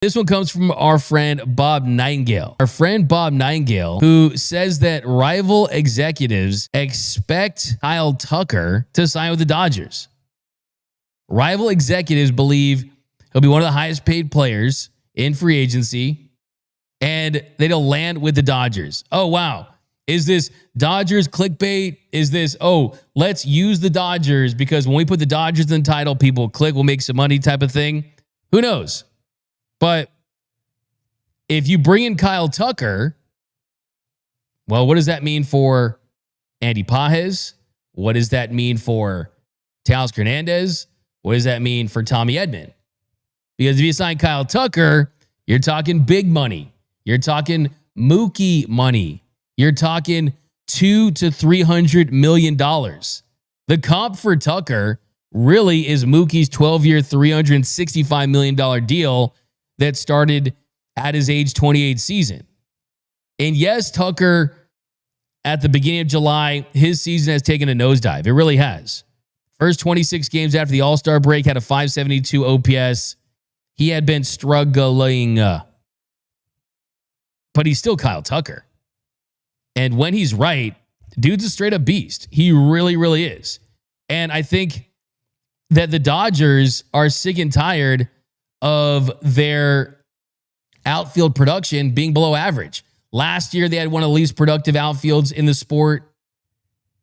This one comes from our friend Bob Nightingale. Our friend Bob Nightingale, who says that rival executives expect Kyle Tucker to sign with the Dodgers. Rival executives believe he'll be one of the highest paid players in free agency, and that he'll land with the Dodgers. Oh, wow. Is this Dodgers clickbait? Is this, oh, let's use the Dodgers because when we put the Dodgers in the title, people will click, we'll make some money type of thing? Who knows? But if you bring in Kyle Tucker, well, what does that mean for Andy Pages? What does that mean for Teoscar Hernandez? What does that mean for Tommy Edman? Because if you sign Kyle Tucker, you're talking big money. You're talking Mookie money. You're talking $200 to $300 million. The comp for Tucker really is Mookie's 12-year, $365 million deal that started at his age 28 season. And yes, Tucker, at the beginning of July, his season has taken a nosedive. It really has. First 26 games after the All-Star break had a .572 OPS. He had been struggling, but he's still Kyle Tucker. And when he's right, dude's a straight-up beast. He really, really is. And I think that the Dodgers are sick and tired of their outfield production being below average. Last year, they had one of the least productive outfields in the sport.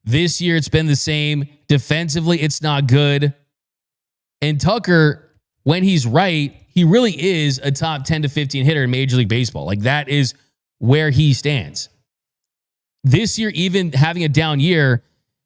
This year, it's been the same. Defensively, it's not good. And Tucker, when he's right, he really is a top 10 to 15 hitter in Major League Baseball. Like, that is where he stands. This year, even having a down year,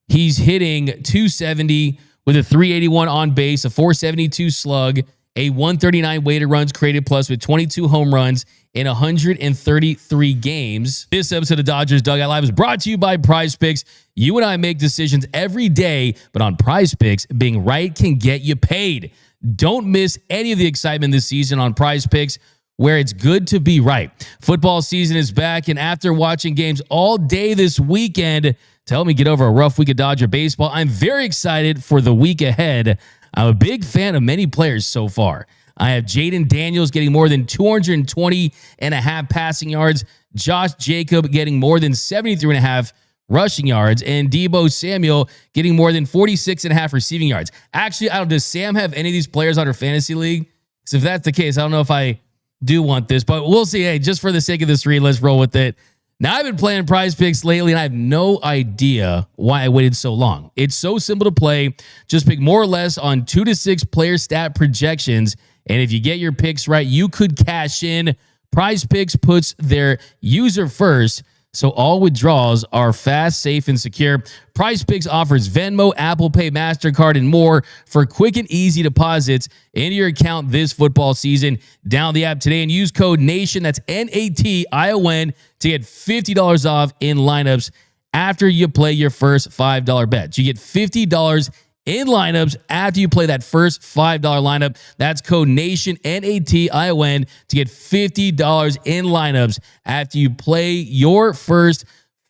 he's hitting .270 with a .381 on base, a .472 slug, a 139 weighted runs created plus with 22 home runs in 133 games. This episode of Dodgers Dugout Live is brought to you by PrizePicks. You and I make decisions every day, but on PrizePicks, being right can get you paid. Don't miss any of the excitement this season on PrizePicks, where it's good to be right. Football season is back, and after watching games all day this weekend to help me get over a rough week of Dodger baseball, I'm very excited for the week ahead. I'm a big fan of many players so far. I have Jaden Daniels getting more than 220 and a half passing yards, Josh Jacob getting more than 73 and a half rushing yards, and Deebo Samuel getting more than 46 and a half receiving yards. Actually, does Sam have any of these players on her fantasy league? So if that's the case, I don't know if I do want this, but we'll see. Hey, just for the sake of this read, let's roll with it. Now, I've been playing PrizePicks lately, and I have no idea why I waited so long. It's so simple to play. Just pick more or less on 2 to 6 player stat projections, and if you get your picks right, you could cash in. PrizePicks puts their user first, so all withdrawals are fast, safe, and secure. PrizePicks offers Venmo, Apple Pay, MasterCard, and more for quick and easy deposits into your account this football season. Download the app today and use code NATION, that's NATION, to get $50 off in lineups after you play your first $5 bet. You get $50 in lineups after you play that first $5 lineup. That's code NATION, NATION, to get $50 in lineups after you play your first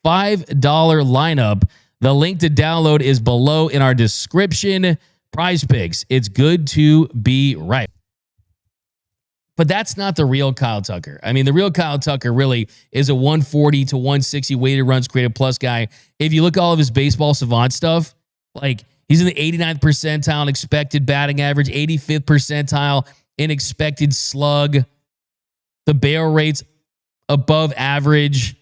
$5 lineup. The link to download is below in our description. PrizePicks, it's good to be right. But that's not the real Kyle Tucker. I mean, the real Kyle Tucker really is a 140 to 160 weighted runs created plus guy. If you look at all of his baseball savant stuff, like, he's in the 89th percentile in expected batting average, 85th percentile in expected slug. The barrel rate's above average.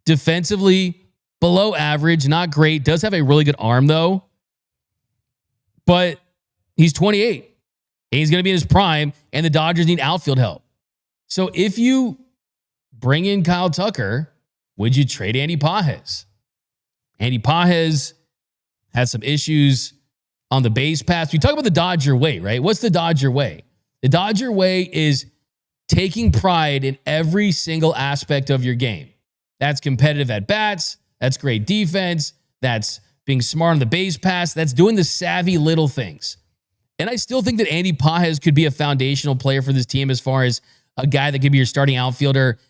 Defensively, below average, not great. Does have a really good arm, though. But he's 28. And he's going to be in his prime, and the Dodgers need outfield help. So if you bring in Kyle Tucker, would you trade Andy Pages? Andy Pages has some issues on the base pass. We talk about the Dodger way, right? What's the Dodger way? The Dodger way is taking pride in every single aspect of your game. That's competitive at bats. That's great defense. That's being smart on the base pass. That's doing the savvy little things. And I still think that Andy Pages could be a foundational player for this team as far as a guy that could be your starting outfielder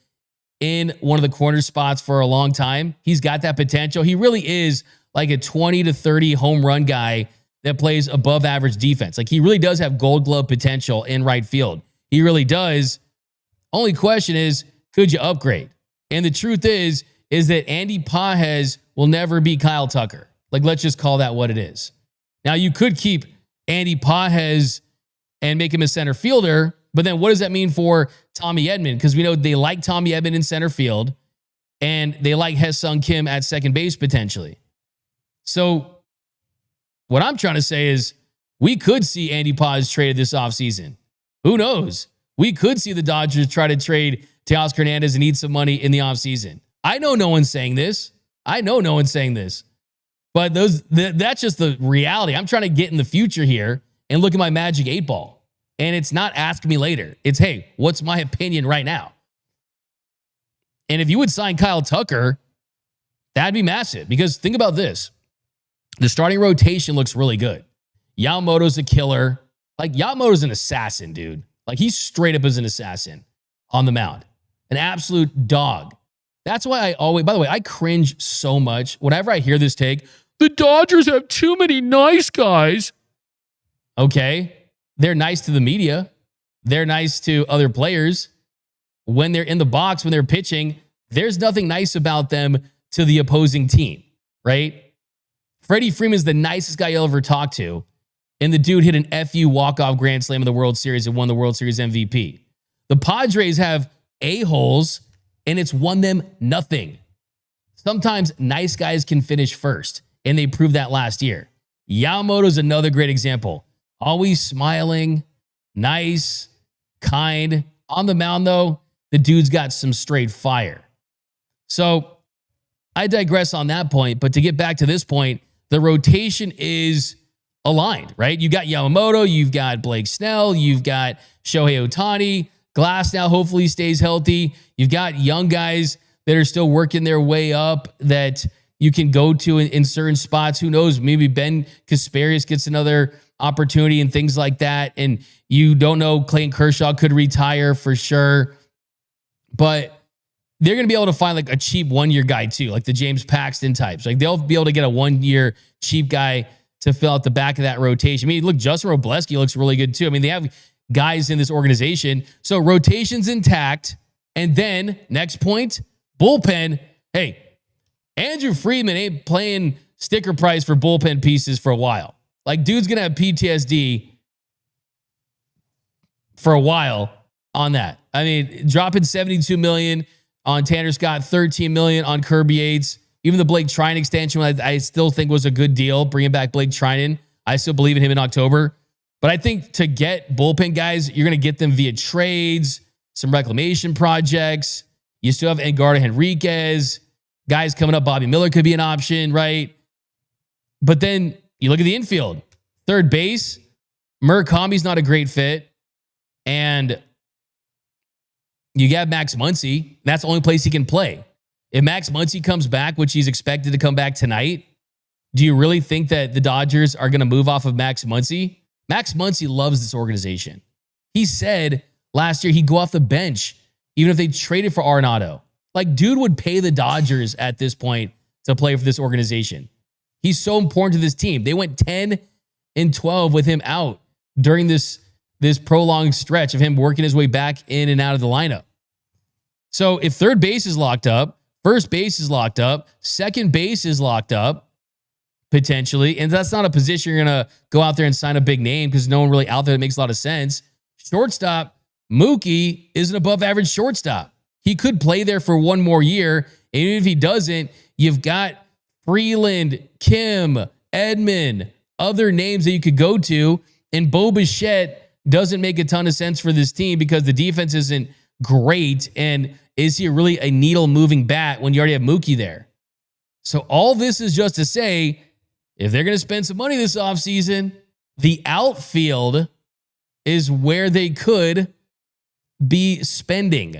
in one of the corner spots for a long time. He's got that potential. He really is like a 20 to 30 home run guy that plays above average defense. Like, he really does have gold glove potential in right field. He really does. Only question is, could you upgrade? And the truth is that Andy Pages will never be Kyle Tucker. Like, let's just call that what it is. Now, you could keep Andy Pages and make him a center fielder, but then what does that mean for Tommy Edman? Because we know they like Tommy Edman in center field, and they like Hye-Sung Kim at second base potentially. So what I'm trying to say is we could see Andy Pages traded this offseason. Who knows? We could see the Dodgers try to trade Teoscar Hernandez and eat some money in the offseason. I know no one's saying this. But that's just the reality. I'm trying to get in the future here and look at my magic 8-ball. And it's not ask me later. It's, hey, what's my opinion right now? And if you would sign Kyle Tucker, that'd be massive. Because think about this. The starting rotation looks really good. Yamamoto's a killer. Like, Yamamoto's an assassin, dude. Like, he's straight up as an assassin on the mound. An absolute dog. That's why by the way, I cringe so much whenever I hear this take. The Dodgers have too many nice guys. Okay. They're nice to the media. They're nice to other players. When they're in the box, when they're pitching, there's nothing nice about them to the opposing team, right? Freddie Freeman's the nicest guy you'll ever talk to. And the dude hit an FU walk-off grand slam in the World Series and won the World Series MVP. The Padres have a-holes, and it's won them nothing. Sometimes nice guys can finish first, and they proved that last year. Yamamoto's another great example. Always smiling, nice, kind. On the mound, though, the dude's got some straight fire. So I digress on that point, but to get back to this point, the rotation is aligned, right? You got Yamamoto, you've got Blake Snell, you've got Shohei Ohtani. Glass now hopefully stays healthy. You've got young guys that are still working their way up that you can go to in certain spots. Who knows? Maybe Ben Kasparius gets another opportunity and things like that. And you don't know, Clayton Kershaw could retire for sure. But they're going to be able to find like a cheap one-year guy too, like the James Paxton types. Like they'll be able to get a one-year cheap guy to fill out the back of that rotation. I mean, look, Justin Robleski looks really good too. I mean, they have guys in this organization. So rotation's intact. And then next point, bullpen. Hey, Andrew Friedman ain't playing sticker price for bullpen pieces for a while. Like, dude's going to have PTSD for a while on that. I mean, dropping $72 million on Tanner Scott, $13 million on Kirby Yates. Even the Blake Trinan extension, I still think was a good deal. Bringing back Blake Trinan. I still believe in him in October. But I think to get bullpen guys, you're going to get them via trades, some reclamation projects. You still have Edgardo Henriquez. Guys coming up, Bobby Miller could be an option, right? But then you look at the infield. Third base, Murakami's not a great fit. And you got Max Muncy. That's the only place he can play. If Max Muncy comes back, which he's expected to come back tonight, do you really think that the Dodgers are going to move off of Max Muncy? Max Muncy loves this organization. He said last year he'd go off the bench even if they traded for Arenado. Like, dude would pay the Dodgers at this point to play for this organization. He's so important to this team. They went 10-12 with him out during this prolonged stretch of him working his way back in and out of the lineup. So if third base is locked up, first base is locked up, second base is locked up, potentially, and that's not a position you're going to go out there and sign a big name because no one really out there that makes a lot of sense. Shortstop, Mookie is an above average shortstop. He could play there for one more year. And even if he doesn't, you've got Freeland, Kim, Edman, other names that you could go to. And Bo Bichette doesn't make a ton of sense for this team because the defense isn't great. And is he really a needle moving bat when you already have Mookie there? So all this is just to say, if they're going to spend some money this offseason, the outfield is where they could be spending.